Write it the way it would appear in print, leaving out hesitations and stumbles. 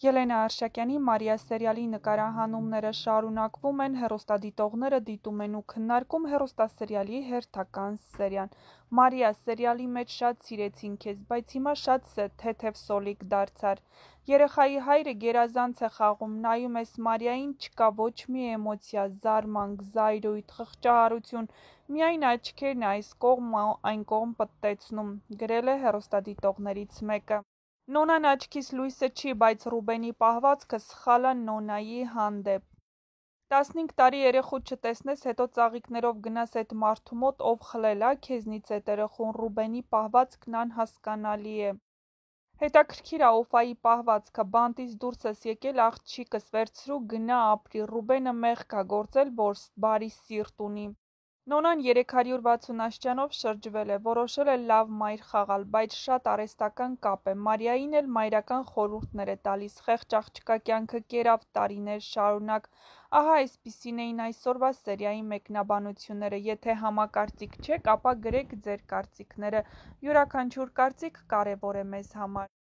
Ելենա Արշակյանի «Մարիա» սերիալի նկարահանումները շարունակվում են, հեռուստադիտողները դիտում են ու քննարկում հեռուստասերիալի հերթական սերիան։ «Մարիա» սերիալի մեջ շատ սիրեցին քեզ, բայց հիմա շատ թեթև սոլիկ դարձար։ Երեխայի հայրը գերազանց է խաղում, նայում ես Մարիային, չկա ոչ մի էմոցիա, զարմանք, զայրույթ, խղճահարություն, միայն աչքերն այս կողմ այն կողմ պտտեցնում, գրել է հեռուստադիտողներից մեկը։ Նոնան աչքիս լույսը չի, բայց Ռուբենի պահվածքը սխալ ա Նոնայի հանդեպ։ 15 տարի երեխու չտեսնես, հետո ծաղիկներով գնաս էդ մարդու մոտ, ով խլել ա քեզնից էդ երեխուն, Ռուբենի պահվածքն անհասկանալի է։ Հետաքրքիր ա Օֆայի պահվածքը, բանտից դուրս ես եկել, աղջիկս վերցրու գնա ապրի, Ռուբենը մեղք ա գործել, որ բարի սիրտ ունի։ Նոնան 360 աստիճանով շրջվել է, որոշել է լավ մայր խաղալ, բայց շատ արհեստական կապ է, Մարիային էլ մայրական խորհուրդներ է տալիս, խեղճ աղջկա կյանքը կերավ տարիներ շարունակ, ահա այսպիսին էին այսօրվա սերիայի մեկնաբանությունները, եթե համակարծիք չեք, ապա գրեք ձեր կարծիքները, յուրաքանչյուր կարծիք կարևոր է մեզ համար։